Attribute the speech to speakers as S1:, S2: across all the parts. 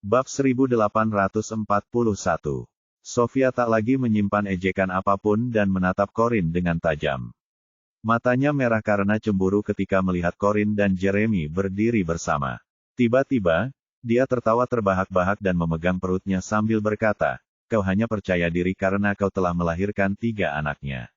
S1: Bab 1841. Sofia tak lagi menyimpan ejekan apapun dan menatap Corinne dengan tajam. Matanya merah karena cemburu ketika melihat Corinne dan Jeremy berdiri bersama. Tiba-tiba, dia tertawa terbahak-bahak dan memegang perutnya sambil berkata, "Kau hanya percaya diri karena kau telah melahirkan 3 anaknya.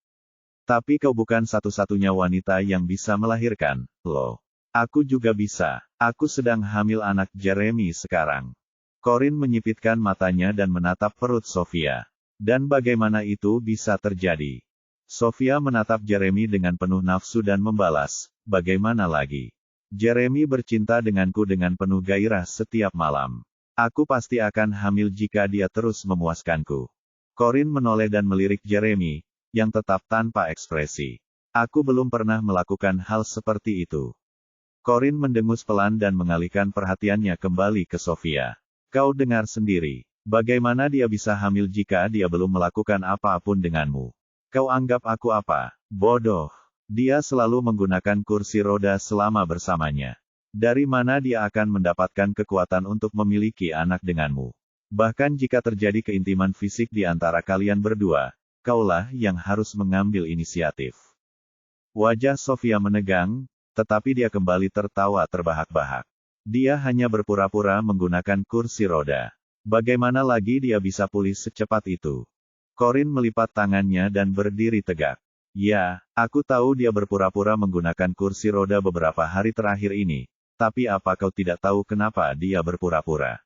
S1: Tapi kau bukan satu-satunya wanita yang bisa melahirkan, loh. Aku juga bisa. Aku sedang hamil anak Jeremy sekarang." Corinne menyipitkan matanya dan menatap perut Sofia. Dan bagaimana itu bisa terjadi? Sofia menatap Jeremy dengan penuh nafsu dan membalas, "Bagaimana lagi? Jeremy bercinta denganku dengan penuh gairah setiap malam. Aku pasti akan hamil jika dia terus memuaskanku." Corinne menoleh dan melirik Jeremy, yang tetap tanpa ekspresi. "Aku belum pernah melakukan hal seperti itu." Corinne mendengus pelan dan mengalihkan perhatiannya kembali ke Sofia. "Kau dengar sendiri. Bagaimana dia bisa hamil jika dia belum melakukan apa-apun denganmu? Kau anggap aku apa? Bodoh. Dia selalu menggunakan kursi roda selama bersamanya. Dari mana dia akan mendapatkan kekuatan untuk memiliki anak denganmu? Bahkan jika terjadi keintiman fisik di antara kalian berdua, kaulah yang harus mengambil inisiatif." Wajah Sofia menegang, tetapi dia kembali tertawa terbahak-bahak. Dia hanya berpura-pura menggunakan kursi roda. Bagaimana lagi dia bisa pulih secepat itu? Corinne melipat tangannya dan berdiri tegak. "Ya, aku tahu dia berpura-pura menggunakan kursi roda beberapa hari terakhir ini, tapi apa kau tidak tahu kenapa dia berpura-pura?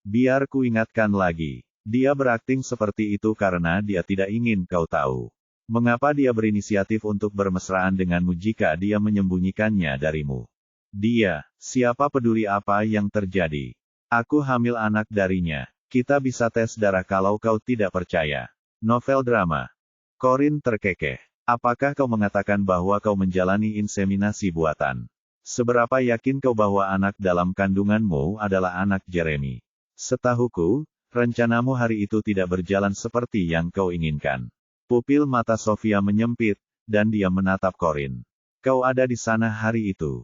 S1: Biar ku ingatkan lagi. Dia berakting seperti itu karena dia tidak ingin kau tahu. Mengapa dia berinisiatif untuk bermesraan denganmu jika dia menyembunyikannya darimu? Siapa peduli apa yang terjadi? Aku hamil anak darinya. Kita bisa tes darah kalau kau tidak percaya." Novel drama. Corinne terkekeh. "Apakah kau mengatakan bahwa kau menjalani inseminasi buatan? Seberapa yakin kau bahwa anak dalam kandunganmu adalah anak Jeremy? Setahuku, rencanamu hari itu tidak berjalan seperti yang kau inginkan." Pupil mata Sofia menyempit, dan dia menatap Corinne. "Kau ada di sana hari itu."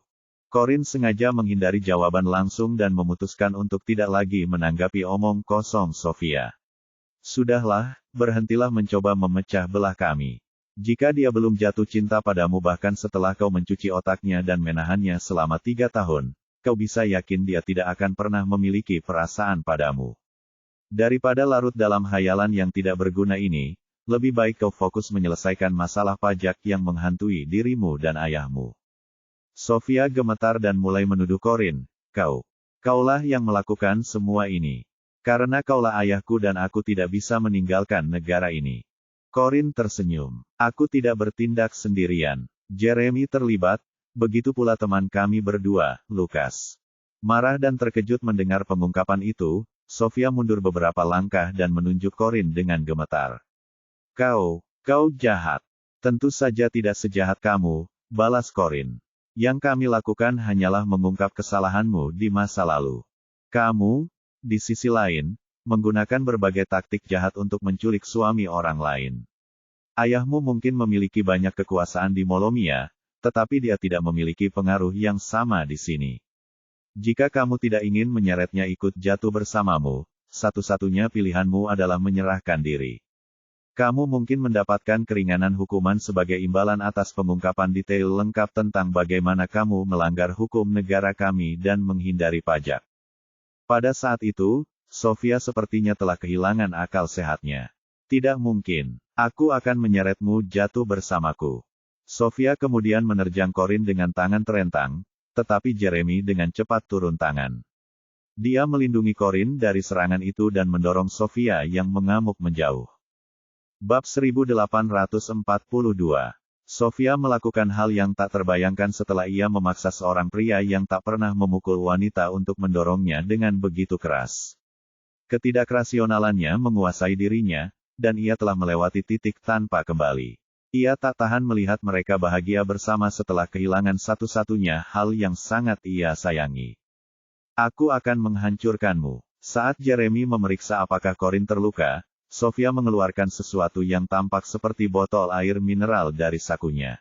S1: Corinne sengaja menghindari jawaban langsung dan memutuskan untuk tidak lagi menanggapi omong kosong Sofia. "Sudahlah, berhentilah mencoba memecah belah kami. Jika dia belum jatuh cinta padamu bahkan setelah kau mencuci otaknya dan menahannya selama 3 tahun, kau bisa yakin dia tidak akan pernah memiliki perasaan padamu. Daripada larut dalam hayalan yang tidak berguna ini, lebih baik kau fokus menyelesaikan masalah pajak yang menghantui dirimu dan ayahmu." Sofia gemetar dan mulai menuduh Corinne, Kaulah yang melakukan semua ini. Karena kaulah ayahku dan aku tidak bisa meninggalkan negara ini." Corinne tersenyum. "Aku tidak bertindak sendirian. Jeremy terlibat, begitu pula teman kami berdua, Lucas." Marah dan terkejut mendengar pengungkapan itu, Sofia mundur beberapa langkah dan menunjuk Corinne dengan gemetar. Kau jahat." "Tentu saja tidak sejahat kamu," balas Corinne. "Yang kami lakukan hanyalah mengungkap kesalahanmu di masa lalu. Kamu, di sisi lain, menggunakan berbagai taktik jahat untuk menculik suami orang lain. Ayahmu mungkin memiliki banyak kekuasaan di Molomia, tetapi dia tidak memiliki pengaruh yang sama di sini. Jika kamu tidak ingin menyeretnya ikut jatuh bersamamu, satu-satunya pilihanmu adalah menyerahkan diri. Kamu mungkin mendapatkan keringanan hukuman sebagai imbalan atas pengungkapan detail lengkap tentang bagaimana kamu melanggar hukum negara kami dan menghindari pajak." Pada saat itu, Sofia sepertinya telah kehilangan akal sehatnya. "Tidak mungkin. Aku akan menyeretmu jatuh bersamaku." Sofia kemudian menerjang Corinne dengan tangan terentang, tetapi Jeremy dengan cepat turun tangan. Dia melindungi Corinne dari serangan itu dan mendorong Sofia yang mengamuk menjauh. Bab 1842. Sofia melakukan hal yang tak terbayangkan setelah ia memaksa seorang pria yang tak pernah memukul wanita untuk mendorongnya dengan begitu keras. Ketidakrasionalannya menguasai dirinya, dan ia telah melewati titik tanpa kembali. Ia tak tahan melihat mereka bahagia bersama setelah kehilangan satu-satunya hal yang sangat ia sayangi. "Aku akan menghancurkanmu." Saat Jeremy memeriksa apakah Corinne terluka, Sofia mengeluarkan sesuatu yang tampak seperti botol air mineral dari sakunya.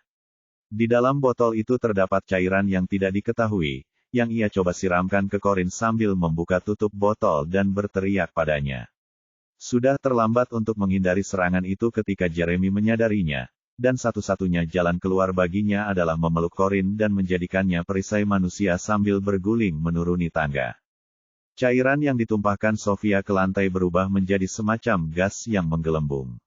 S1: Di dalam botol itu terdapat cairan yang tidak diketahui, yang ia coba siramkan ke Corin sambil membuka tutup botol dan berteriak padanya. Sudah terlambat untuk menghindari serangan itu ketika Jeremy menyadarinya, dan satu-satunya jalan keluar baginya adalah memeluk Corin dan menjadikannya perisai manusia sambil berguling menuruni tangga. Cairan yang ditumpahkan Sofia ke lantai berubah menjadi semacam gas yang menggelembung.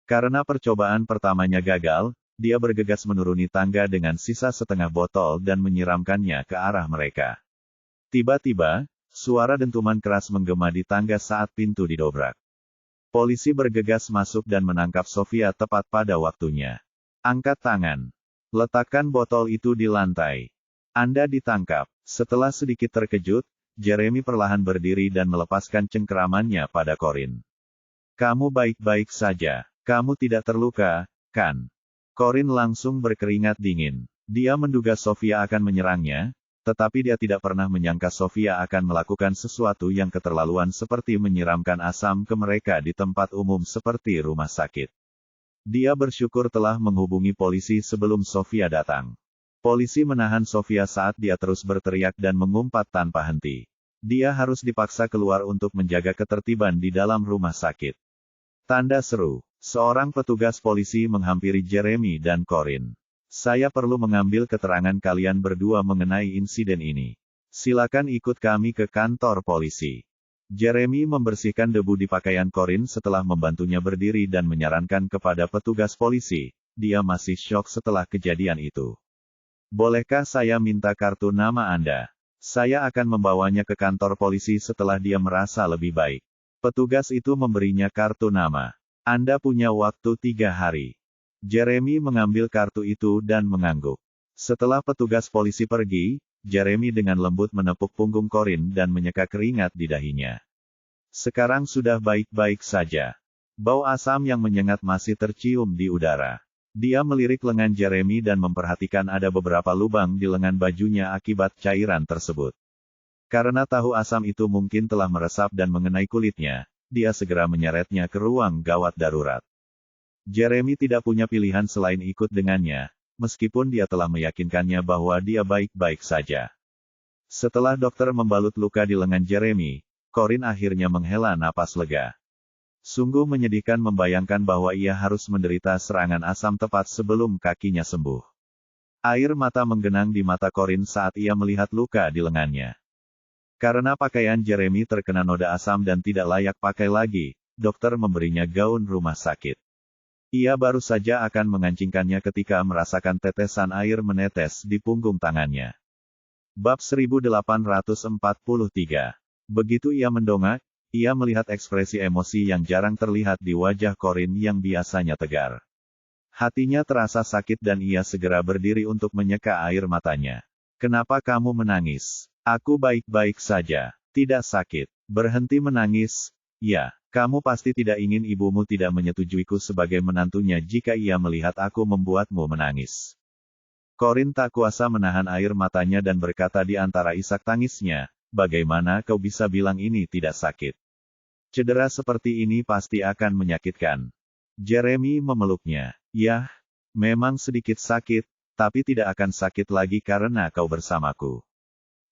S1: Karena percobaan pertamanya gagal, dia bergegas menuruni tangga dengan sisa setengah botol dan menyiramkannya ke arah mereka. Tiba-tiba, suara dentuman keras menggema di tangga saat pintu didobrak. Polisi bergegas masuk dan menangkap Sofia tepat pada waktunya. Angkat tangan. Letakkan botol itu di lantai. Anda ditangkap. Setelah sedikit terkejut, Jeremy perlahan berdiri dan melepaskan cengkeramannya pada Corin. Kamu baik-baik saja. Kamu tidak terluka, kan? Corin langsung berkeringat dingin. Dia menduga Sofia akan menyerangnya, tetapi dia tidak pernah menyangka Sofia akan melakukan sesuatu yang keterlaluan seperti menyiramkan asam ke mereka di tempat umum seperti rumah sakit. Dia bersyukur telah menghubungi polisi sebelum Sofia datang. Polisi menahan Sofia saat dia terus berteriak dan mengumpat tanpa henti. Dia harus dipaksa keluar untuk menjaga ketertiban di dalam rumah sakit. Tanda seru. Seorang petugas polisi menghampiri Jeremy dan Corin. Saya perlu mengambil keterangan kalian berdua mengenai insiden ini. Silakan ikut kami ke kantor polisi. Jeremy membersihkan debu di pakaian Corin setelah membantunya berdiri dan menyarankan kepada petugas polisi. Dia masih syok setelah kejadian itu. Bolehkah saya minta kartu nama Anda? Saya akan membawanya ke kantor polisi setelah dia merasa lebih baik. Petugas itu memberinya kartu nama. Anda punya waktu 3 hari. Jeremy mengambil kartu itu dan mengangguk. Setelah petugas polisi pergi, Jeremy dengan lembut menepuk punggung Corin dan menyeka keringat di dahinya. Sekarang sudah baik-baik saja. Bau asam yang menyengat masih tercium di udara. Dia melirik lengan Jeremy dan memperhatikan ada beberapa lubang di lengan bajunya akibat cairan tersebut. Karena tahu asam itu mungkin telah meresap dan mengenai kulitnya, dia segera menyeretnya ke ruang gawat darurat. Jeremy tidak punya pilihan selain ikut dengannya, meskipun dia telah meyakinkannya bahwa dia baik-baik saja. Setelah dokter membalut luka di lengan Jeremy, Corin akhirnya menghela napas lega. Sungguh menyedihkan membayangkan bahwa ia harus menderita serangan asam tepat sebelum kakinya sembuh. Air mata menggenang di mata Corin saat ia melihat luka di lengannya. Karena pakaian Jeremy terkena noda asam dan tidak layak pakai lagi, dokter memberinya gaun rumah sakit. Ia baru saja akan mengancingkannya ketika merasakan tetesan air menetes di punggung tangannya. Bab 1843. Begitu ia mendongak, ia melihat ekspresi emosi yang jarang terlihat di wajah Corin yang biasanya tegar. Hatinya terasa sakit dan ia segera berdiri untuk menyeka air matanya. Kenapa kamu menangis? Aku baik-baik saja. Tidak sakit. Berhenti menangis. Ya, kamu pasti tidak ingin ibumu tidak menyetujuiku sebagai menantunya jika ia melihat aku membuatmu menangis. Corin tak kuasa menahan air matanya dan berkata di antara isak tangisnya, bagaimana kau bisa bilang ini tidak sakit? Cedera seperti ini pasti akan menyakitkan. Jeremy memeluknya. Yah, memang sedikit sakit, tapi tidak akan sakit lagi karena kau bersamaku.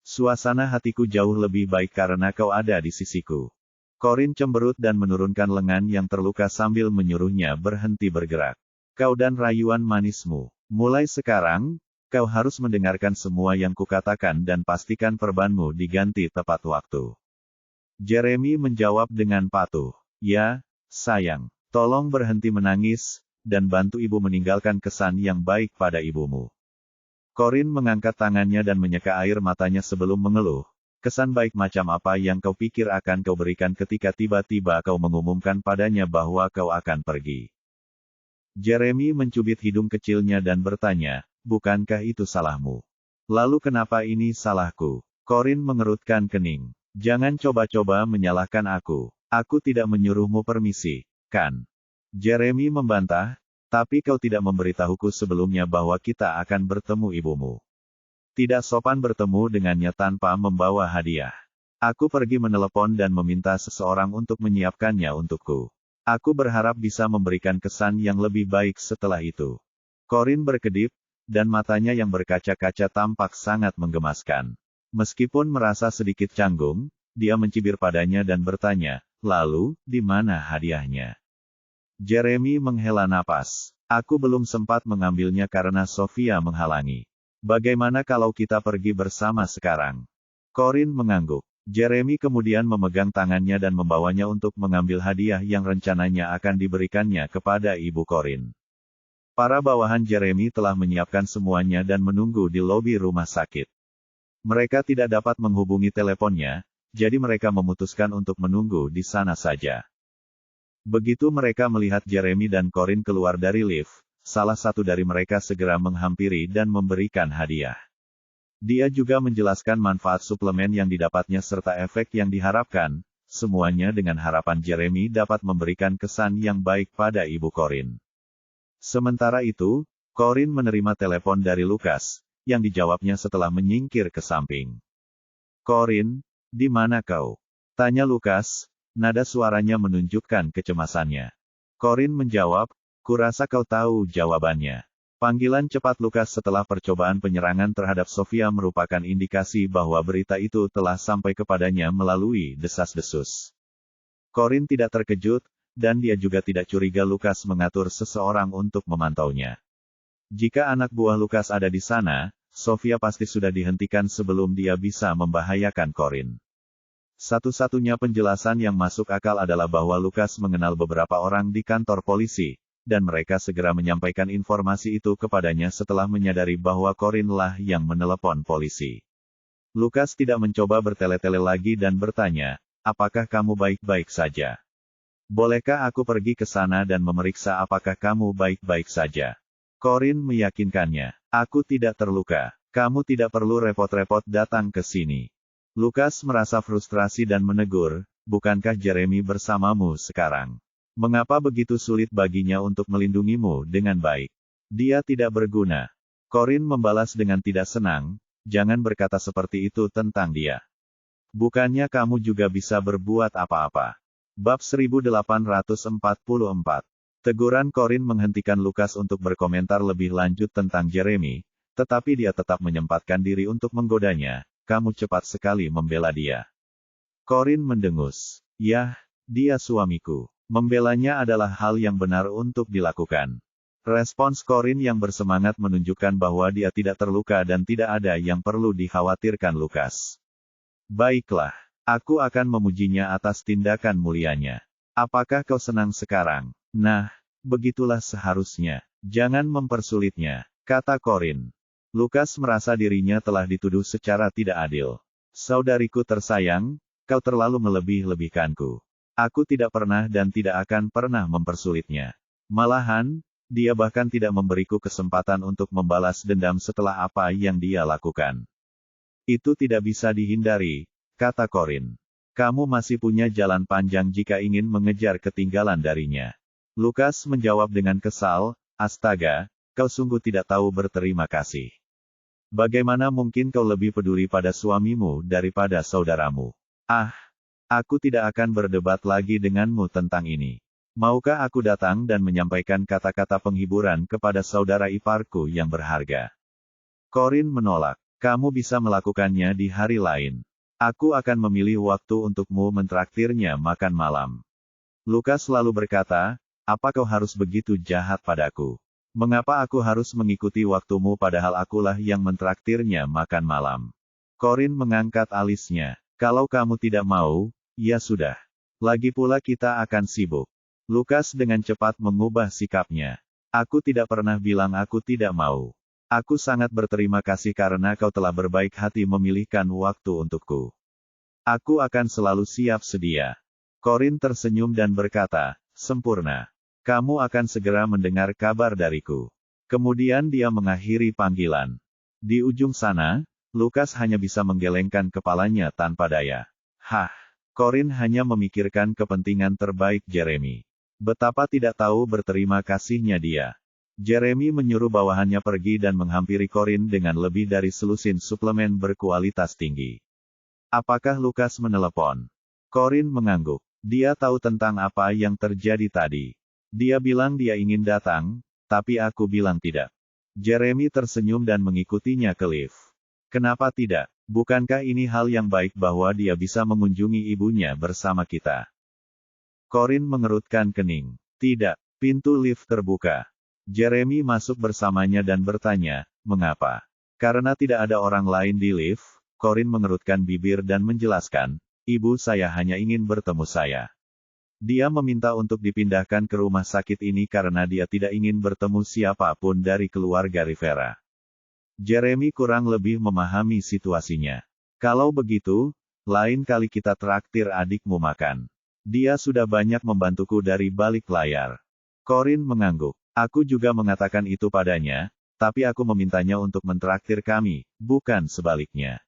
S1: Suasana hatiku jauh lebih baik karena kau ada di sisiku. Corin cemberut dan menurunkan lengan yang terluka sambil menyuruhnya berhenti bergerak. Kau dan rayuan manismu. Mulai sekarang, kau harus mendengarkan semua yang kukatakan dan pastikan perbanmu diganti tepat waktu. Jeremy menjawab dengan patuh. Ya, sayang. Tolong berhenti menangis, dan bantu ibu meninggalkan kesan yang baik pada ibumu. Corin mengangkat tangannya dan menyeka air matanya sebelum mengeluh. Kesan baik macam apa yang kau pikir akan kau berikan ketika tiba-tiba kau mengumumkan padanya bahwa kau akan pergi? Jeremy mencubit hidung kecilnya dan bertanya, bukankah itu salahmu? Lalu kenapa ini salahku? Corin mengerutkan kening. Jangan coba-coba menyalahkan aku. Aku tidak menyuruhmu permisi, kan? Jeremy membantah, tapi kau tidak memberitahuku sebelumnya bahwa kita akan bertemu ibumu. Tidak sopan bertemu dengannya tanpa membawa hadiah. Aku pergi menelepon dan meminta seseorang untuk menyiapkannya untukku. Aku berharap bisa memberikan kesan yang lebih baik setelah itu. Corin berkedip, dan matanya yang berkaca-kaca tampak sangat menggemaskan. Meskipun merasa sedikit canggung, dia mencibir padanya dan bertanya, lalu, di mana hadiahnya? Jeremy menghela napas. Aku belum sempat mengambilnya karena Sofia menghalangi. Bagaimana kalau kita pergi bersama sekarang? Corin mengangguk. Jeremy kemudian memegang tangannya dan membawanya untuk mengambil hadiah yang rencananya akan diberikannya kepada Ibu Corin. Para bawahan Jeremy telah menyiapkan semuanya dan menunggu di lobi rumah sakit. Mereka tidak dapat menghubungi teleponnya, jadi mereka memutuskan untuk menunggu di sana saja. Begitu mereka melihat Jeremy dan Corin keluar dari lift, salah satu dari mereka segera menghampiri dan memberikan hadiah. Dia juga menjelaskan manfaat suplemen yang didapatnya serta efek yang diharapkan, semuanya dengan harapan Jeremy dapat memberikan kesan yang baik pada Ibu Corin. Sementara itu, Corin menerima telepon dari Lucas, yang dijawabnya setelah menyingkir ke samping. Corin, di mana kau? Tanya Lucas, nada suaranya menunjukkan kecemasannya. Corin menjawab, kurasa kau tahu jawabannya. Panggilan cepat Lucas setelah percobaan penyerangan terhadap Sofia merupakan indikasi bahwa berita itu telah sampai kepadanya melalui desas-desus. Corin tidak terkejut, dan dia juga tidak curiga Lucas mengatur seseorang untuk memantaunya. Jika anak buah Lucas ada di sana, Sofia pasti sudah dihentikan sebelum dia bisa membahayakan Corin. Satu-satunya penjelasan yang masuk akal adalah bahwa Lucas mengenal beberapa orang di kantor polisi, dan mereka segera menyampaikan informasi itu kepadanya setelah menyadari bahwa Corin lah yang menelepon polisi. Lucas tidak mencoba bertele-tele lagi dan bertanya, apakah kamu baik-baik saja? Bolehkah aku pergi ke sana dan memeriksa apakah kamu baik-baik saja? Corin meyakinkannya, aku tidak terluka. Kamu tidak perlu repot-repot datang ke sini. Lucas merasa frustrasi dan menegur, bukankah Jeremy bersamamu sekarang? Mengapa begitu sulit baginya untuk melindungimu dengan baik? Dia tidak berguna. Corin membalas dengan tidak senang, jangan berkata seperti itu tentang dia. Bukannya kamu juga bisa berbuat apa-apa. Bab 1844. Teguran Corin menghentikan Lucas untuk berkomentar lebih lanjut tentang Jeremy, tetapi dia tetap menyempatkan diri untuk menggodanya, kamu cepat sekali membela dia. Corin mendengus. Yah, dia suamiku. Membelanya adalah hal yang benar untuk dilakukan. Respons Corin yang bersemangat menunjukkan bahwa dia tidak terluka dan tidak ada yang perlu dikhawatirkan Lucas. Baiklah, aku akan memujinya atas tindakan mulianya. Apakah kau senang sekarang? Nah, begitulah seharusnya. Jangan mempersulitnya, kata Corin. Lucas merasa dirinya telah dituduh secara tidak adil. Saudariku tersayang, kau terlalu melebih-lebihkanku. Aku tidak pernah dan tidak akan pernah mempersulitnya. Malahan, dia bahkan tidak memberiku kesempatan untuk membalas dendam setelah apa yang dia lakukan. Itu tidak bisa dihindari, kata Corin. Kamu masih punya jalan panjang jika ingin mengejar ketinggalan darinya. Lucas menjawab dengan kesal, astaga, kau sungguh tidak tahu berterima kasih. Bagaimana mungkin kau lebih peduli pada suamimu daripada saudaramu? Ah! Aku tidak akan berdebat lagi denganmu tentang ini. Maukah aku datang dan menyampaikan kata-kata penghiburan kepada saudara iparku yang berharga? Corin menolak. Kamu bisa melakukannya di hari lain. Aku akan memilih waktu untukmu mentraktirnya makan malam. Lucas lalu berkata, apa kau harus begitu jahat padaku? Mengapa aku harus mengikuti waktumu padahal akulah yang mentraktirnya makan malam? Corin mengangkat alisnya. Kalau kamu tidak mau, ya sudah. Lagi pula kita akan sibuk. Lucas dengan cepat mengubah sikapnya. Aku tidak pernah bilang aku tidak mau. Aku sangat berterima kasih karena kau telah berbaik hati memilihkan waktu untukku. Aku akan selalu siap sedia. Corin tersenyum dan berkata, sempurna. Kamu akan segera mendengar kabar dariku. Kemudian dia mengakhiri panggilan. Di ujung sana, Lucas hanya bisa menggelengkan kepalanya tanpa daya. Hah! Corin hanya memikirkan kepentingan terbaik Jeremy. Betapa tidak tahu berterima kasihnya dia. Jeremy menyuruh bawahannya pergi dan menghampiri Corin dengan lebih dari selusin suplemen berkualitas tinggi. Apakah Lucas menelepon? Corin mengangguk. Dia tahu tentang apa yang terjadi tadi. Dia bilang dia ingin datang, tapi aku bilang tidak. Jeremy tersenyum dan mengikutinya ke lift. Kenapa tidak? Bukankah ini hal yang baik bahwa dia bisa mengunjungi ibunya bersama kita? Corin mengerutkan kening. Tidak, pintu lift terbuka. Jeremy masuk bersamanya dan bertanya, mengapa? Karena tidak ada orang lain di lift, Corin mengerutkan bibir dan menjelaskan, ibu saya hanya ingin bertemu saya. Dia meminta untuk dipindahkan ke rumah sakit ini karena dia tidak ingin bertemu siapapun dari keluarga Rivera. Jeremy kurang lebih memahami situasinya. Kalau begitu, lain kali kita traktir adikmu makan. Dia sudah banyak membantuku dari balik layar. Corin mengangguk. Aku juga mengatakan itu padanya, tapi aku memintanya untuk mentraktir kami, bukan sebaliknya.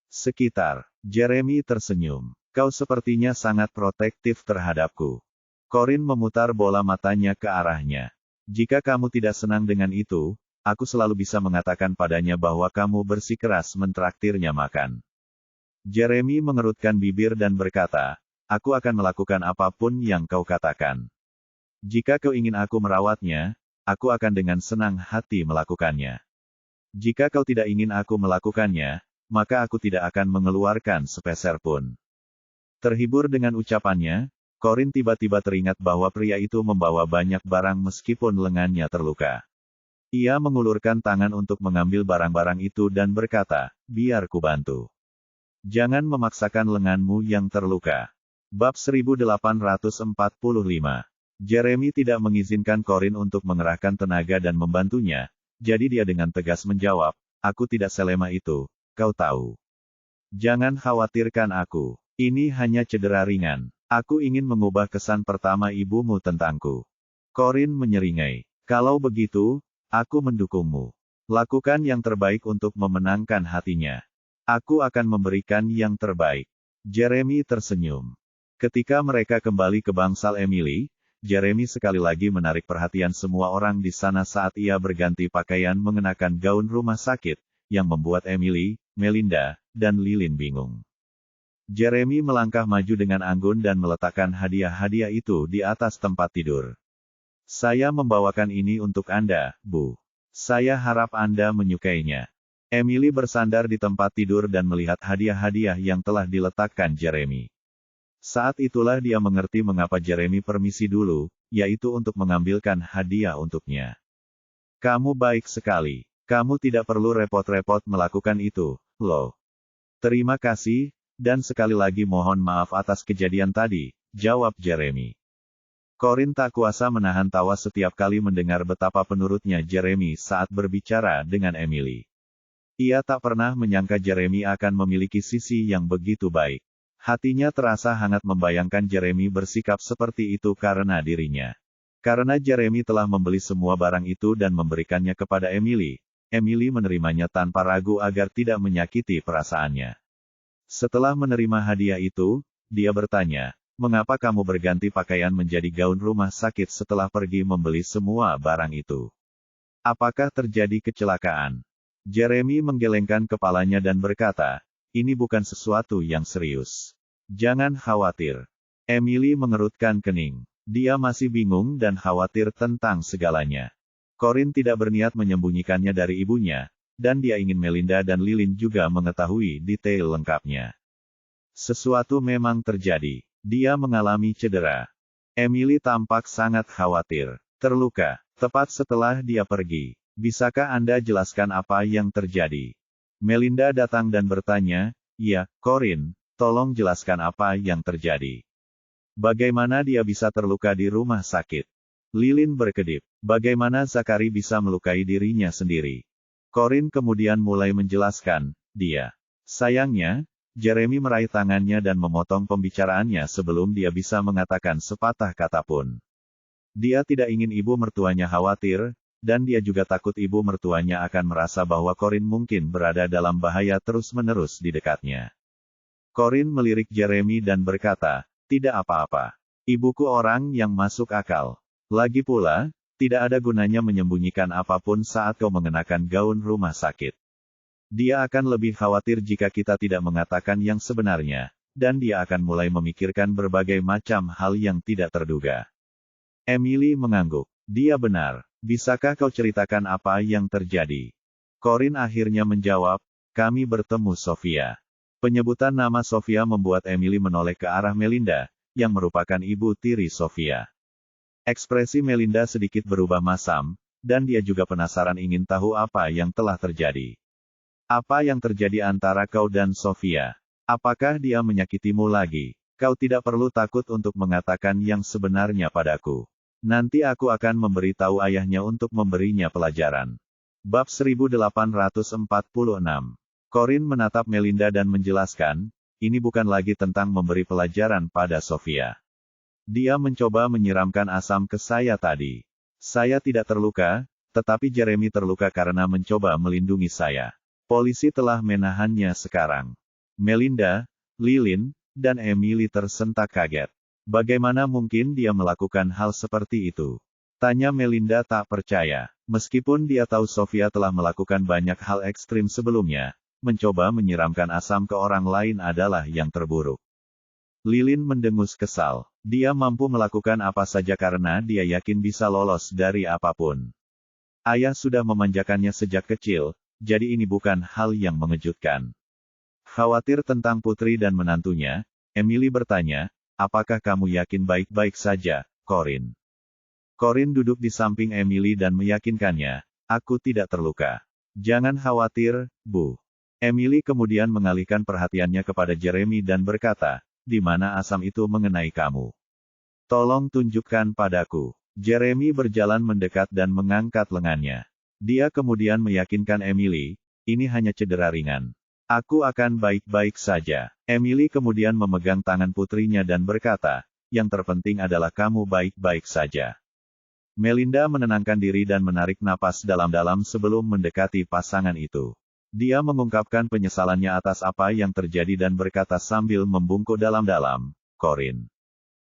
S1: Sekitar. Jeremy tersenyum. Kau sepertinya sangat protektif terhadapku. Corin memutar bola matanya ke arahnya. Jika kamu tidak senang dengan itu, aku selalu bisa mengatakan padanya bahwa kamu bersikeras mentraktirnya makan. Jeremy mengerutkan bibir dan berkata, aku akan melakukan apapun yang kau katakan. Jika kau ingin aku merawatnya, aku akan dengan senang hati melakukannya. Jika kau tidak ingin aku melakukannya, maka aku tidak akan mengeluarkan sepeser pun. Terhibur dengan ucapannya, Corin tiba-tiba teringat bahwa pria itu membawa banyak barang meskipun lengannya terluka. Ia mengulurkan tangan untuk mengambil barang-barang itu dan berkata, biar ku bantu. Jangan memaksakan lenganmu yang terluka. Bab 1845. Jeremy tidak mengizinkan Corin untuk mengerahkan tenaga dan membantunya, jadi dia dengan tegas menjawab, aku tidak selemah itu, kau tahu. Jangan khawatirkan aku. Ini hanya cedera ringan. Aku ingin mengubah kesan pertama ibumu tentangku. Corin menyeringai. Kalau begitu, aku mendukungmu. Lakukan yang terbaik untuk memenangkan hatinya. Aku akan memberikan yang terbaik. Jeremy tersenyum. Ketika mereka kembali ke bangsal Emily, Jeremy sekali lagi menarik perhatian semua orang di sana saat ia berganti pakaian mengenakan gaun rumah sakit, yang membuat Emily, Melinda, dan Lilin bingung. Jeremy melangkah maju dengan anggun dan meletakkan hadiah-hadiah itu di atas tempat tidur. Saya membawakan ini untuk Anda, Bu. Saya harap Anda menyukainya. Emily bersandar di tempat tidur dan melihat hadiah-hadiah yang telah diletakkan Jeremy. Saat itulah dia mengerti mengapa Jeremy permisi dulu, yaitu untuk mengambilkan hadiah untuknya. Kamu baik sekali. Kamu tidak perlu repot-repot melakukan itu, loh. Terima kasih, dan sekali lagi mohon maaf atas kejadian tadi, jawab Jeremy. Corin tak kuasa menahan tawa setiap kali mendengar betapa penurutnya Jeremy saat berbicara dengan Emily. Ia tak pernah menyangka Jeremy akan memiliki sisi yang begitu baik. Hatinya terasa hangat membayangkan Jeremy bersikap seperti itu karena dirinya. Karena Jeremy telah membeli semua barang itu dan memberikannya kepada Emily, Emily menerimanya tanpa ragu agar tidak menyakiti perasaannya. Setelah menerima hadiah itu, dia bertanya, mengapa kamu berganti pakaian menjadi gaun rumah sakit setelah pergi membeli semua barang itu? Apakah terjadi kecelakaan? Jeremy menggelengkan kepalanya dan berkata, ini bukan sesuatu yang serius. Jangan khawatir. Emily mengerutkan kening. Dia masih bingung dan khawatir tentang segalanya. Corin tidak berniat menyembunyikannya dari ibunya, dan dia ingin Melinda dan Lilin juga mengetahui detail lengkapnya. Sesuatu memang terjadi. Dia mengalami cedera. Emily tampak sangat khawatir. Terluka, tepat setelah dia pergi. Bisakah Anda jelaskan apa yang terjadi? Melinda datang dan bertanya, ya, Corin, tolong jelaskan apa yang terjadi. Bagaimana dia bisa terluka di rumah sakit? Lilin berkedip. Bagaimana Zachary bisa melukai dirinya sendiri? Corin kemudian mulai menjelaskan, dia. Sayangnya, Jeremy meraih tangannya dan memotong pembicaraannya sebelum dia bisa mengatakan sepatah kata pun. Dia tidak ingin ibu mertuanya khawatir, dan dia juga takut ibu mertuanya akan merasa bahwa Corin mungkin berada dalam bahaya terus-menerus di dekatnya. Corin melirik Jeremy dan berkata, tidak apa-apa. Ibuku orang yang masuk akal. Lagi pula, tidak ada gunanya menyembunyikan apapun saat kau mengenakan gaun rumah sakit. Dia akan lebih khawatir jika kita tidak mengatakan yang sebenarnya, dan dia akan mulai memikirkan berbagai macam hal yang tidak terduga. Emily mengangguk. Dia benar. Bisakah kau ceritakan apa yang terjadi? Corin akhirnya menjawab, kami bertemu Sofia. Penyebutan nama Sofia membuat Emily menoleh ke arah Melinda, yang merupakan ibu tiri Sofia. Ekspresi Melinda sedikit berubah masam, dan dia juga penasaran ingin tahu apa yang telah terjadi. Apa yang terjadi antara kau dan Sofia? Apakah dia menyakitimu lagi? Kau tidak perlu takut untuk mengatakan yang sebenarnya padaku. Nanti aku akan memberitahu ayahnya untuk memberinya pelajaran. Bab 1846. Corinne menatap Melinda dan menjelaskan, ini bukan lagi tentang memberi pelajaran pada Sofia. Dia mencoba menyiramkan asam ke saya tadi. Saya tidak terluka, tetapi Jeremy terluka karena mencoba melindungi saya. Polisi telah menahannya sekarang. Melinda, Lilin, dan Emily tersentak kaget. Bagaimana mungkin dia melakukan hal seperti itu? Tanya Melinda tak percaya. Meskipun dia tahu Sofia telah melakukan banyak hal ekstrim sebelumnya, mencoba menyiramkan asam ke orang lain adalah yang terburuk. Lilin mendengus kesal. Dia mampu melakukan apa saja karena dia yakin bisa lolos dari apapun. Ayah sudah memanjakannya sejak kecil, jadi ini bukan hal yang mengejutkan. Khawatir tentang putri dan menantunya, Emily bertanya, apakah kamu yakin baik-baik saja, Corinne? Corinne duduk di samping Emily dan meyakinkannya, aku tidak terluka. Jangan khawatir, Bu. Emily kemudian mengalihkan perhatiannya kepada Jeremy dan berkata, di mana asam itu mengenai kamu? Tolong tunjukkan padaku. Jeremy berjalan mendekat dan mengangkat lengannya. Dia kemudian meyakinkan Emily, ini hanya cedera ringan. Aku akan baik-baik saja. Emily kemudian memegang tangan putrinya dan berkata, yang terpenting adalah kamu baik-baik saja. Melinda menenangkan diri dan menarik napas dalam-dalam sebelum mendekati pasangan itu. Dia mengungkapkan penyesalannya atas apa yang terjadi dan berkata sambil membungkuk dalam-dalam, Corinne.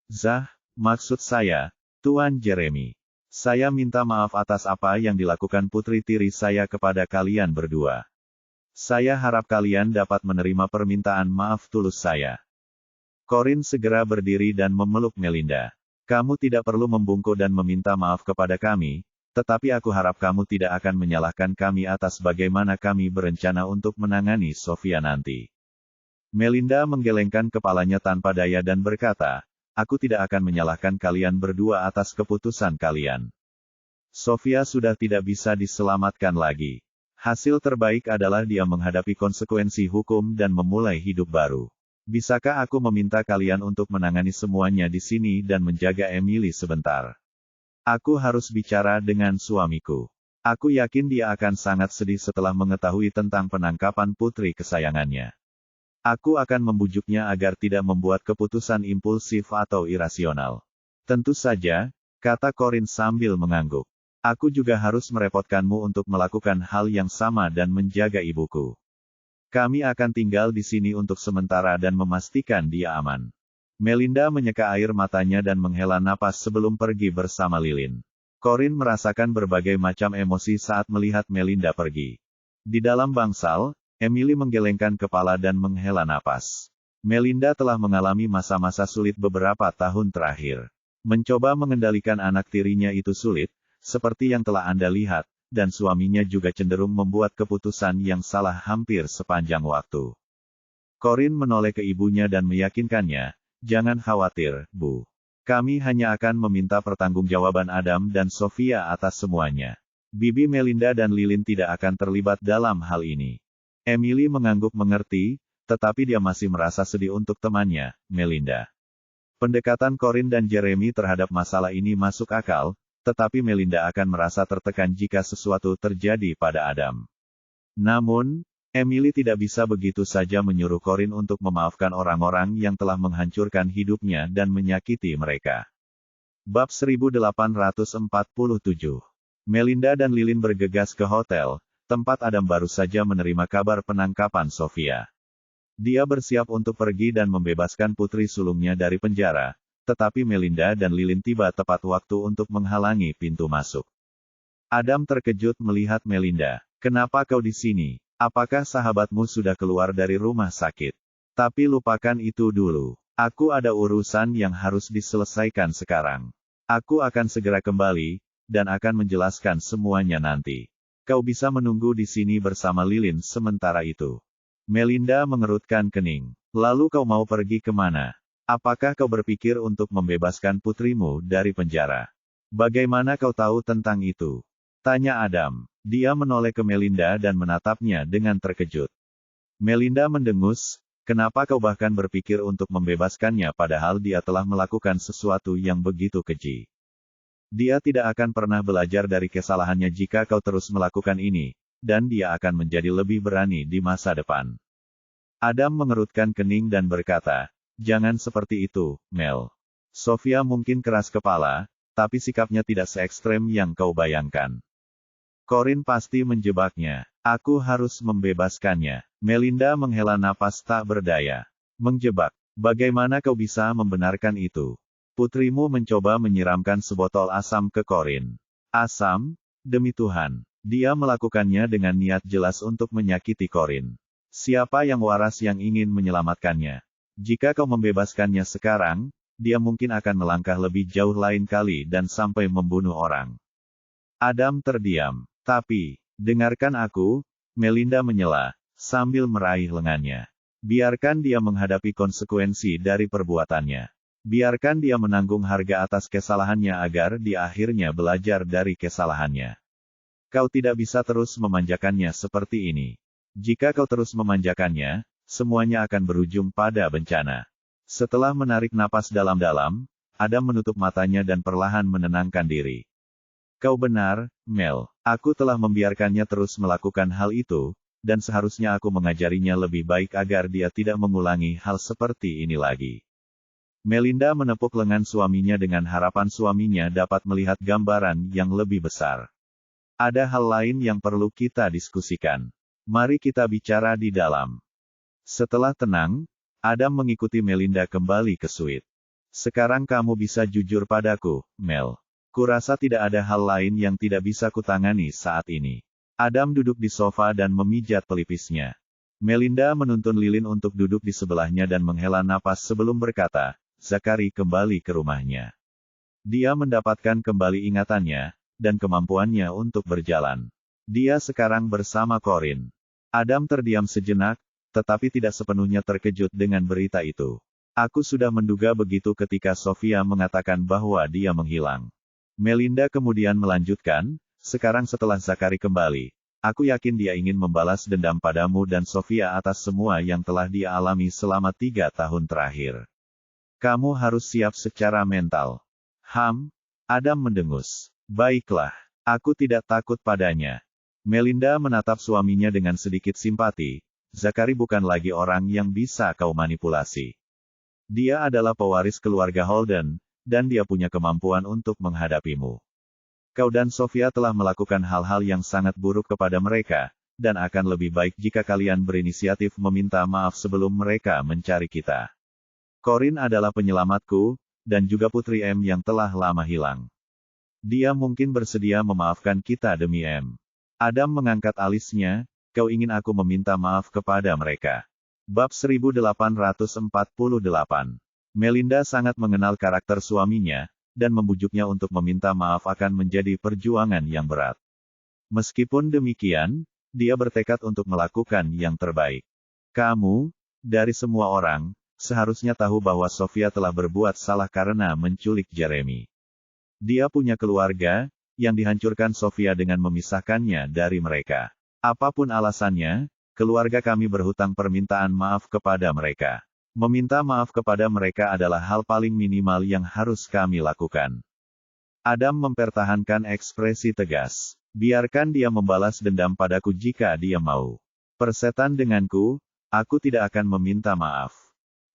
S1: Zah, maksud saya, Tuan Jeremy. Saya minta maaf atas apa yang dilakukan putri tiri saya kepada kalian berdua. Saya harap kalian dapat menerima permintaan maaf tulus saya. Corinne segera berdiri dan memeluk Melinda. Kamu tidak perlu membungkuk dan meminta maaf kepada kami, tetapi aku harap kamu tidak akan menyalahkan kami atas bagaimana kami berencana untuk menangani Sofia nanti. Melinda menggelengkan kepalanya tanpa daya dan berkata, aku tidak akan menyalahkan kalian berdua atas keputusan kalian. Sofia sudah tidak bisa diselamatkan lagi. Hasil terbaik adalah dia menghadapi konsekuensi hukum dan memulai hidup baru. Bisakah aku meminta kalian untuk menangani semuanya di sini dan menjaga Emily sebentar? Aku harus bicara dengan suamiku. Aku yakin dia akan sangat sedih setelah mengetahui tentang penangkapan putri kesayangannya. Aku akan membujuknya agar tidak membuat keputusan impulsif atau irasional. Tentu saja, kata Corinne sambil mengangguk. Aku juga harus merepotkanmu untuk melakukan hal yang sama dan menjaga ibuku. Kami akan tinggal di sini untuk sementara dan memastikan dia aman. Melinda menyeka air matanya dan menghela napas sebelum pergi bersama Lilin. Corinne merasakan berbagai macam emosi saat melihat Melinda pergi. Di dalam bangsal, Emily menggelengkan kepala dan menghela napas. Melinda telah mengalami masa-masa sulit beberapa tahun terakhir. Mencoba mengendalikan anak tirinya itu sulit, seperti yang telah Anda lihat, dan suaminya juga cenderung membuat keputusan yang salah hampir sepanjang waktu. Corinne menoleh ke ibunya dan meyakinkannya, jangan khawatir, Bu. Kami hanya akan meminta pertanggungjawaban Adam dan Sofia atas semuanya. Bibi Melinda dan Lilin tidak akan terlibat dalam hal ini. Emily mengangguk mengerti, tetapi dia masih merasa sedih untuk temannya, Melinda. Pendekatan Corinne dan Jeremy terhadap masalah ini masuk akal, tetapi Melinda akan merasa tertekan jika sesuatu terjadi pada Adam. Namun, Emily tidak bisa begitu saja menyuruh Corinne untuk memaafkan orang-orang yang telah menghancurkan hidupnya dan menyakiti mereka. Bab 1847. Melinda dan Lilin bergegas ke hotel, tempat Adam baru saja menerima kabar penangkapan Sofia. Dia bersiap untuk pergi dan membebaskan putri sulungnya dari penjara, tetapi Melinda dan Lilin tiba tepat waktu untuk menghalangi pintu masuk. Adam terkejut melihat Melinda. Kenapa kau di sini? Apakah sahabatmu sudah keluar dari rumah sakit? Tapi lupakan itu dulu. Aku ada urusan yang harus diselesaikan sekarang. Aku akan segera kembali, dan akan menjelaskan semuanya nanti. Kau bisa menunggu di sini bersama Lilin sementara itu. Melinda mengerutkan kening. Lalu kau mau pergi kemana? Apakah kau berpikir untuk membebaskan putrimu dari penjara? Bagaimana kau tahu tentang itu? Tanya Adam. Dia menoleh ke Melinda dan menatapnya dengan terkejut. Melinda mendengus, kenapa kau bahkan berpikir untuk membebaskannya padahal dia telah melakukan sesuatu yang begitu keji? Dia tidak akan pernah belajar dari kesalahannya jika kau terus melakukan ini, dan dia akan menjadi lebih berani di masa depan. Adam mengerutkan kening dan berkata, jangan seperti itu, Mel. Sofia mungkin keras kepala, tapi sikapnya tidak se-ekstrem yang kau bayangkan. Corin pasti menjebaknya. Aku harus membebaskannya. Melinda menghela napas tak berdaya. Menjebak. Bagaimana kau bisa membenarkan itu? Putrimu mencoba menyiramkan sebotol asam ke Corin. Asam? Demi Tuhan. Dia melakukannya dengan niat jelas untuk menyakiti Corin. Siapa yang waras yang ingin menyelamatkannya? Jika kau membebaskannya sekarang, dia mungkin akan melangkah lebih jauh lain kali dan sampai membunuh orang. Adam terdiam. Tapi, dengarkan aku, Melinda menyela, sambil meraih lengannya. Biarkan dia menghadapi konsekuensi dari perbuatannya. Biarkan dia menanggung harga atas kesalahannya agar dia akhirnya belajar dari kesalahannya. Kau tidak bisa terus memanjakannya seperti ini. Jika kau terus memanjakannya, semuanya akan berujung pada bencana. Setelah menarik napas dalam-dalam, Adam menutup matanya dan perlahan menenangkan diri. Kau benar, Mel. Aku telah membiarkannya terus melakukan hal itu, dan seharusnya aku mengajarinya lebih baik agar dia tidak mengulangi hal seperti ini lagi. Melinda menepuk lengan suaminya dengan harapan suaminya dapat melihat gambaran yang lebih besar. Ada hal lain yang perlu kita diskusikan. Mari kita bicara di dalam. Setelah tenang, Adam mengikuti Melinda kembali ke suite. Sekarang kamu bisa jujur padaku, Mel. Kurasa tidak ada hal lain yang tidak bisa kutangani saat ini. Adam duduk di sofa dan memijat pelipisnya. Melinda menuntun Lilin untuk duduk di sebelahnya dan menghela napas sebelum berkata, Zachary kembali ke rumahnya. Dia mendapatkan kembali ingatannya, dan kemampuannya untuk berjalan. Dia sekarang bersama Corin. Adam terdiam sejenak, tetapi tidak sepenuhnya terkejut dengan berita itu. Aku sudah menduga begitu ketika Sofia mengatakan bahwa dia menghilang. Melinda kemudian melanjutkan, sekarang setelah Zachary kembali, aku yakin dia ingin membalas dendam padamu dan Sofia atas semua yang telah dia alami selama 3 tahun terakhir. Kamu harus siap secara mental. Adam mendengus. Baiklah, aku tidak takut padanya. Melinda menatap suaminya dengan sedikit simpati. Zachary bukan lagi orang yang bisa kau manipulasi. Dia adalah pewaris keluarga Holden, dan dia punya kemampuan untuk menghadapimu. Kau dan Sofia telah melakukan hal-hal yang sangat buruk kepada mereka, dan akan lebih baik jika kalian berinisiatif meminta maaf sebelum mereka mencari kita. Corin adalah penyelamatku, dan juga Putri M yang telah lama hilang. Dia mungkin bersedia memaafkan kita demi M. Adam mengangkat alisnya, kau ingin aku meminta maaf kepada mereka. Bab 1848. Melinda sangat mengenal karakter suaminya, dan membujuknya untuk meminta maaf akan menjadi perjuangan yang berat. Meskipun demikian, dia bertekad untuk melakukan yang terbaik. Kamu, dari semua orang, seharusnya tahu bahwa Sofia telah berbuat salah karena menculik Jeremy. Dia punya keluarga, yang dihancurkan Sofia dengan memisahkannya dari mereka. Apapun alasannya, keluarga kami berhutang permintaan maaf kepada mereka. Meminta maaf kepada mereka adalah hal paling minimal yang harus kami lakukan. Adam mempertahankan ekspresi tegas. Biarkan dia membalas dendam padaku jika dia mau. Persetan denganku, aku tidak akan meminta maaf.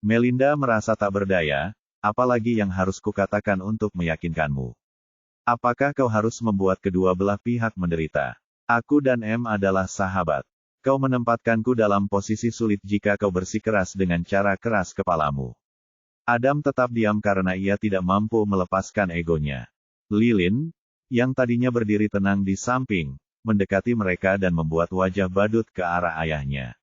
S1: Melinda merasa tak berdaya, apalagi yang harus kukatakan untuk meyakinkanmu. Apakah kau harus membuat kedua belah pihak menderita? Aku dan M adalah sahabat. Kau menempatkanku dalam posisi sulit jika kau bersikeras dengan cara keras kepalamu. Adam tetap diam karena ia tidak mampu melepaskan egonya. Lilin, yang tadinya berdiri tenang di samping, mendekati mereka dan membuat wajah badut ke arah ayahnya.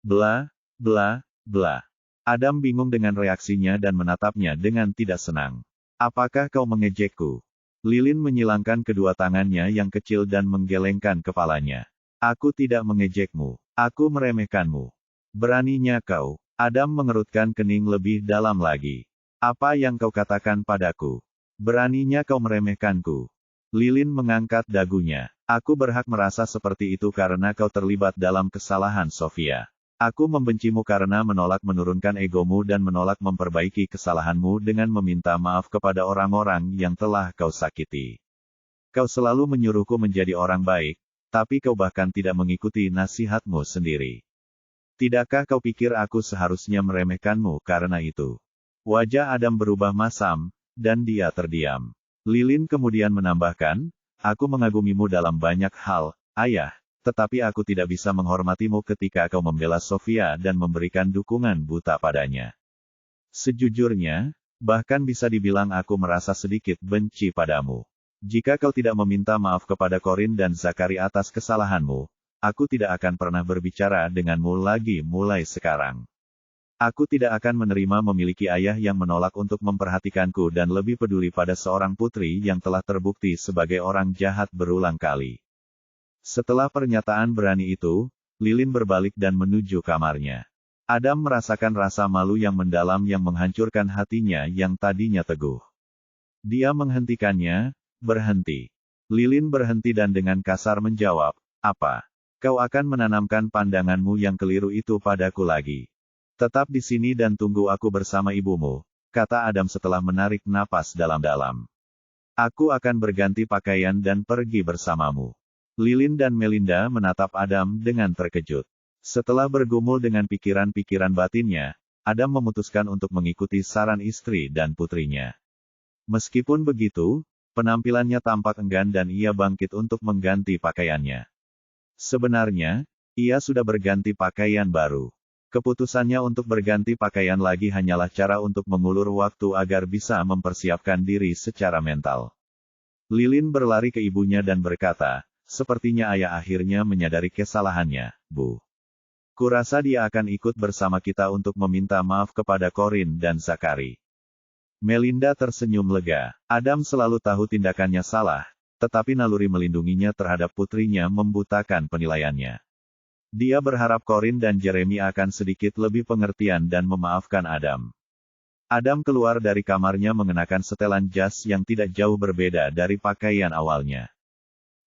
S1: Bla, bla, bla. Adam bingung dengan reaksinya dan menatapnya dengan tidak senang. Apakah kau mengejekku? Lilin menyilangkan kedua tangannya yang kecil dan menggelengkan kepalanya. Aku tidak mengejekmu. Aku meremehkanmu. Beraninya kau. Adam mengerutkan kening lebih dalam lagi. Apa yang kau katakan padaku? Beraninya kau meremehkanku. Lilin mengangkat dagunya. Aku berhak merasa seperti itu karena kau terlibat dalam kesalahan Sofia. Aku membencimu karena menolak menurunkan egomu dan menolak memperbaiki kesalahanmu dengan meminta maaf kepada orang-orang yang telah kau sakiti. Kau selalu menyuruhku menjadi orang baik, tapi kau bahkan tidak mengikuti nasihatmu sendiri. Tidakkah kau pikir aku seharusnya meremehkanmu karena itu? Wajah Adam berubah masam, dan dia terdiam. Lilin kemudian menambahkan, aku mengagumimu dalam banyak hal, ayah, tetapi aku tidak bisa menghormatimu ketika kau membela Sofia dan memberikan dukungan buta padanya. Sejujurnya, bahkan bisa dibilang aku merasa sedikit benci padamu. Jika kau tidak meminta maaf kepada Corinne dan Zachary atas kesalahanmu, aku tidak akan pernah berbicara denganmu lagi mulai sekarang. Aku tidak akan menerima memiliki ayah yang menolak untuk memperhatikanku dan lebih peduli pada seorang putri yang telah terbukti sebagai orang jahat berulang kali. Setelah pernyataan berani itu, Lilin berbalik dan menuju kamarnya. Adam merasakan rasa malu yang mendalam yang menghancurkan hatinya yang tadinya teguh. Dia menghentikannya, berhenti. Lilin berhenti dan dengan kasar menjawab, apa? Kau akan menanamkan pandanganmu yang keliru itu padaku lagi. Tetap di sini dan tunggu aku bersama ibumu, kata Adam setelah menarik napas dalam-dalam. Aku akan berganti pakaian dan pergi bersamamu. Lilin dan Melinda menatap Adam dengan terkejut. Setelah bergumul dengan pikiran-pikiran batinnya, Adam memutuskan untuk mengikuti saran istri dan putrinya. Meskipun begitu, penampilannya tampak enggan dan ia bangkit untuk mengganti pakaiannya. Sebenarnya, ia sudah berganti pakaian baru. Keputusannya untuk berganti pakaian lagi hanyalah cara untuk mengulur waktu agar bisa mempersiapkan diri secara mental. Lilin berlari ke ibunya dan berkata, sepertinya ayah akhirnya menyadari kesalahannya, Bu. Kurasa dia akan ikut bersama kita untuk meminta maaf kepada Corinne dan Zachary. Melinda tersenyum lega. Adam selalu tahu tindakannya salah, tetapi naluri melindunginya terhadap putrinya membutakan penilaiannya. Dia berharap Corinne dan Jeremy akan sedikit lebih pengertian dan memaafkan Adam. Adam keluar dari kamarnya mengenakan setelan jas yang tidak jauh berbeda dari pakaian awalnya.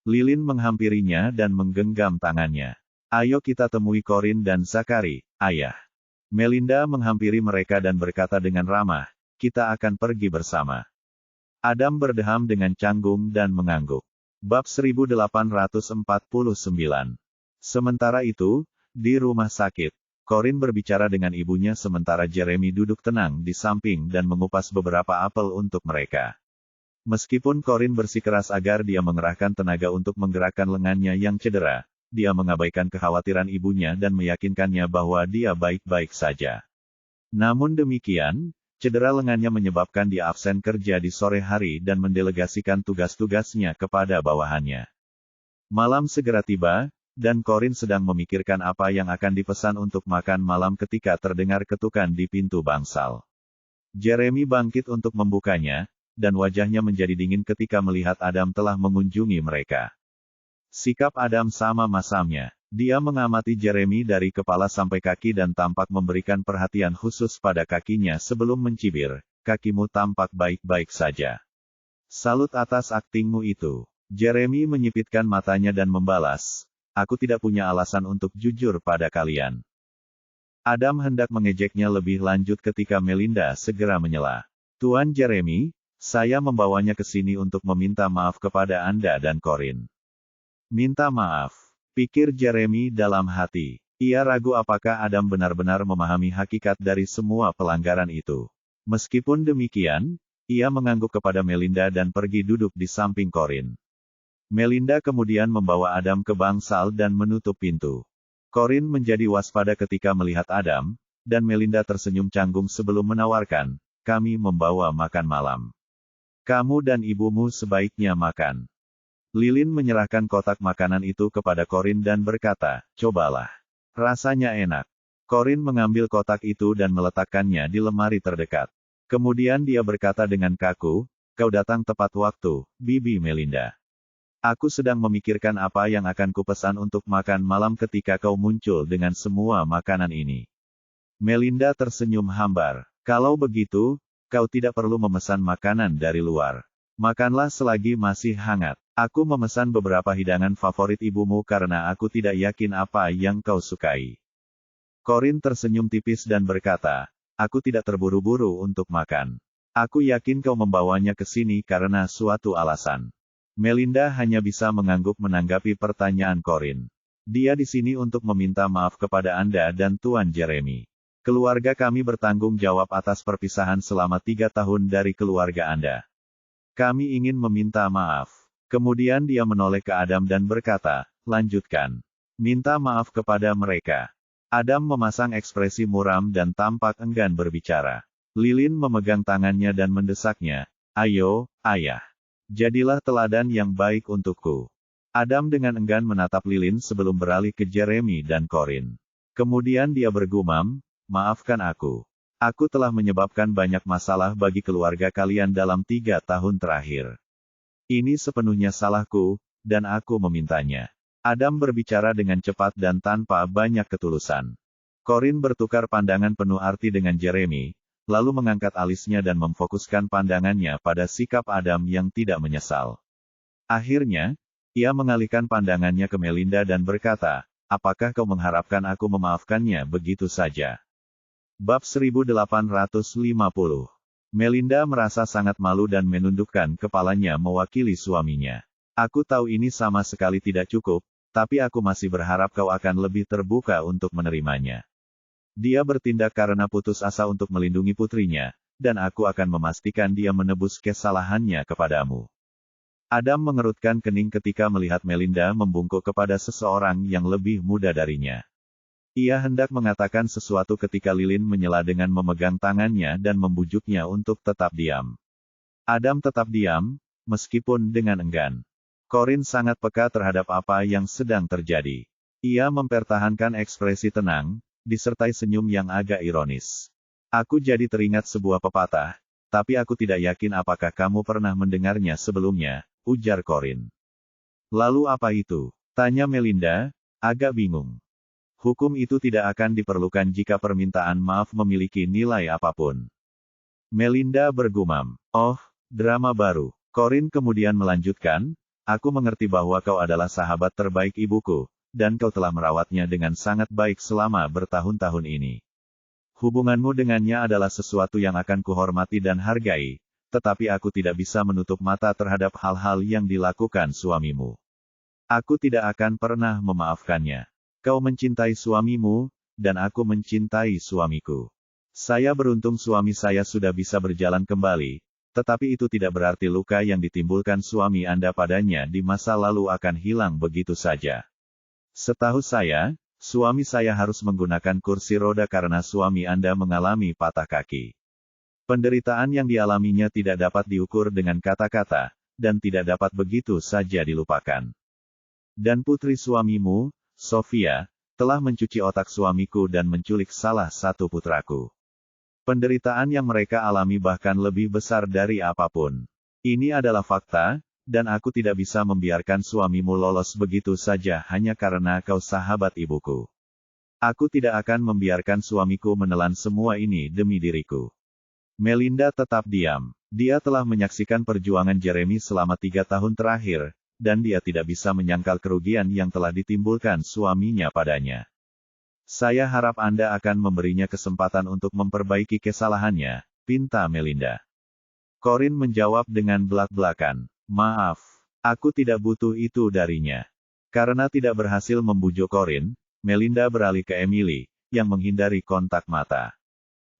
S1: Lilin menghampirinya dan menggenggam tangannya. Ayo kita temui Corinne dan Zachary, ayah. Melinda menghampiri mereka dan berkata dengan ramah, kita akan pergi bersama. Adam berdeham dengan canggung dan mengangguk. Bab 1849. Sementara itu, di rumah sakit, Corinne berbicara dengan ibunya sementara Jeremy duduk tenang di samping dan mengupas beberapa apel untuk mereka. Meskipun Corinne bersikeras agar dia mengerahkan tenaga untuk menggerakkan lengannya yang cedera, dia mengabaikan kekhawatiran ibunya dan meyakinkannya bahwa dia baik-baik saja. Namun demikian, cedera lengannya menyebabkan dia absen kerja di sore hari dan mendelegasikan tugas-tugasnya kepada bawahannya. Malam segera tiba, dan Corinne sedang memikirkan apa yang akan dipesan untuk makan malam ketika terdengar ketukan di pintu bangsal. Jeremy bangkit untuk membukanya, dan wajahnya menjadi dingin ketika melihat Adam telah mengunjungi mereka. Sikap Adam sama masamnya. Dia mengamati Jeremy dari kepala sampai kaki dan tampak memberikan perhatian khusus pada kakinya sebelum mencibir, kakimu tampak baik-baik saja. Salut atas aktingmu itu. Jeremy menyipitkan matanya dan membalas, aku tidak punya alasan untuk jujur pada kalian. Adam hendak mengejeknya lebih lanjut ketika Melinda segera menyela. Tuan Jeremy, saya membawanya ke sini untuk meminta maaf kepada Anda dan Corinne. Minta maaf, pikir Jeremy dalam hati. Ia ragu apakah Adam benar-benar memahami hakikat dari semua pelanggaran itu. Meskipun demikian, ia mengangguk kepada Melinda dan pergi duduk di samping Corinne. Melinda kemudian membawa Adam ke bangsal dan menutup pintu. Corinne menjadi waspada ketika melihat Adam, dan Melinda tersenyum canggung sebelum menawarkan, kami membawa makan malam. Kamu dan ibumu sebaiknya makan. Lilin menyerahkan kotak makanan itu kepada Corinne dan berkata, cobalah. Rasanya enak. Corinne mengambil kotak itu dan meletakkannya di lemari terdekat. Kemudian dia berkata dengan kaku, kau datang tepat waktu, Bibi Melinda. Aku sedang memikirkan apa yang akan kupesan untuk makan malam ketika kau muncul dengan semua makanan ini. Melinda tersenyum hambar. Kalau begitu, kau tidak perlu memesan makanan dari luar. Makanlah selagi masih hangat. Aku memesan beberapa hidangan favorit ibumu karena aku tidak yakin apa yang kau sukai. Corin tersenyum tipis dan berkata, aku tidak terburu-buru untuk makan. Aku yakin kau membawanya ke sini karena suatu alasan. Melinda hanya bisa mengangguk menanggapi pertanyaan Corin. Dia di sini untuk meminta maaf kepada Anda dan Tuan Jeremy. Keluarga kami bertanggung jawab atas perpisahan selama 3 tahun dari keluarga Anda. Kami ingin meminta maaf. Kemudian dia menoleh ke Adam dan berkata, lanjutkan. Minta maaf kepada mereka. Adam memasang ekspresi muram dan tampak enggan berbicara. Lilin memegang tangannya dan mendesaknya. Ayo, ayah. Jadilah teladan yang baik untukku. Adam dengan enggan menatap Lilin sebelum beralih ke Jeremy dan Corin. Kemudian dia bergumam, maafkan aku. Aku telah menyebabkan banyak masalah bagi keluarga kalian dalam 3 tahun terakhir. Ini sepenuhnya salahku, dan aku memintanya. Adam berbicara dengan cepat dan tanpa banyak ketulusan. Corin bertukar pandangan penuh arti dengan Jeremy, lalu mengangkat alisnya dan memfokuskan pandangannya pada sikap Adam yang tidak menyesal. Akhirnya, ia mengalihkan pandangannya ke Melinda dan berkata, apakah kau mengharapkan aku memaafkannya begitu saja? Bab 1850. Melinda merasa sangat malu dan menundukkan kepalanya mewakili suaminya. Aku tahu ini sama sekali tidak cukup, tapi aku masih berharap kau akan lebih terbuka untuk menerimanya. Dia bertindak karena putus asa untuk melindungi putrinya, dan aku akan memastikan dia menebus kesalahannya kepadamu. Adam mengerutkan kening ketika melihat Melinda membungkuk kepada seseorang yang lebih muda darinya. Ia hendak mengatakan sesuatu ketika Lilin menyela dengan memegang tangannya dan membujuknya untuk tetap diam. Adam tetap diam, meskipun dengan enggan. Corin sangat peka terhadap apa yang sedang terjadi. Ia mempertahankan ekspresi tenang, disertai senyum yang agak ironis. Aku jadi teringat sebuah pepatah, tapi aku tidak yakin apakah kamu pernah mendengarnya sebelumnya, ujar Corin. Lalu apa itu? Tanya Melinda, agak bingung. Hukum itu tidak akan diperlukan jika permintaan maaf memiliki nilai apapun. Melinda bergumam, oh, drama baru. Corin kemudian melanjutkan, aku mengerti bahwa kau adalah sahabat terbaik ibuku, dan kau telah merawatnya dengan sangat baik selama bertahun-tahun ini. Hubunganmu dengannya adalah sesuatu yang akan kuhormati dan hargai, tetapi aku tidak bisa menutup mata terhadap hal-hal yang dilakukan suamimu. Aku tidak akan pernah memaafkannya. Kau mencintai suamimu, dan aku mencintai suamiku. Saya beruntung suami saya sudah bisa berjalan kembali, tetapi itu tidak berarti luka yang ditimbulkan suami Anda padanya di masa lalu akan hilang begitu saja. Setahu saya, suami saya harus menggunakan kursi roda karena suami Anda mengalami patah kaki. Penderitaan yang dialaminya tidak dapat diukur dengan kata-kata, dan tidak dapat begitu saja dilupakan. Dan putri suamimu, Sofia, telah mencuci otak suamiku dan menculik salah satu putraku. Penderitaan yang mereka alami bahkan lebih besar dari apapun. Ini adalah fakta, dan aku tidak bisa membiarkan suamimu lolos begitu saja hanya karena kau sahabat ibuku. Aku tidak akan membiarkan suamiku menelan semua ini demi diriku. Melinda tetap diam. Dia telah menyaksikan perjuangan Jeremy selama 3 tahun terakhir, dan dia tidak bisa menyangkal kerugian yang telah ditimbulkan suaminya padanya. Saya harap Anda akan memberinya kesempatan untuk memperbaiki kesalahannya, pinta Melinda. Corin menjawab dengan belak-belakan, maaf, aku tidak butuh itu darinya. Karena tidak berhasil membujuk Corin, Melinda beralih ke Emily, yang menghindari kontak mata.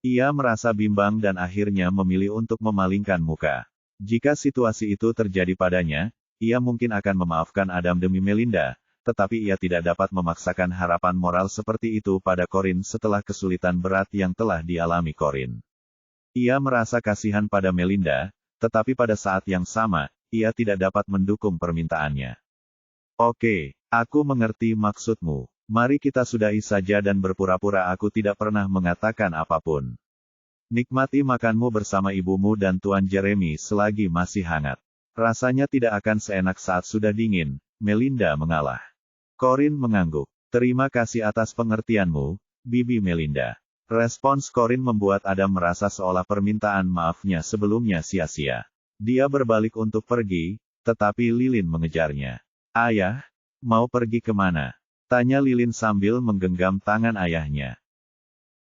S1: Ia merasa bimbang dan akhirnya memilih untuk memalingkan muka. Jika situasi itu terjadi padanya, ia mungkin akan memaafkan Adam demi Melinda, tetapi ia tidak dapat memaksakan harapan moral seperti itu pada Corin setelah kesulitan berat yang telah dialami Corin. Ia merasa kasihan pada Melinda, tetapi pada saat yang sama, ia tidak dapat mendukung permintaannya. Oke, aku mengerti maksudmu. Mari kita sudahi saja dan berpura-pura aku tidak pernah mengatakan apapun. Nikmati makanmu bersama ibumu dan Tuan Jeremy selagi masih hangat. Rasanya tidak akan seenak saat sudah dingin. Melinda mengalah. Corin mengangguk. Terima kasih atas pengertianmu, Bibi Melinda. Respons Corin membuat Adam merasa seolah permintaan maafnya sebelumnya sia-sia. Dia berbalik untuk pergi, tetapi Lilin mengejarnya. Ayah, mau pergi kemana? Tanya Lilin sambil menggenggam tangan ayahnya.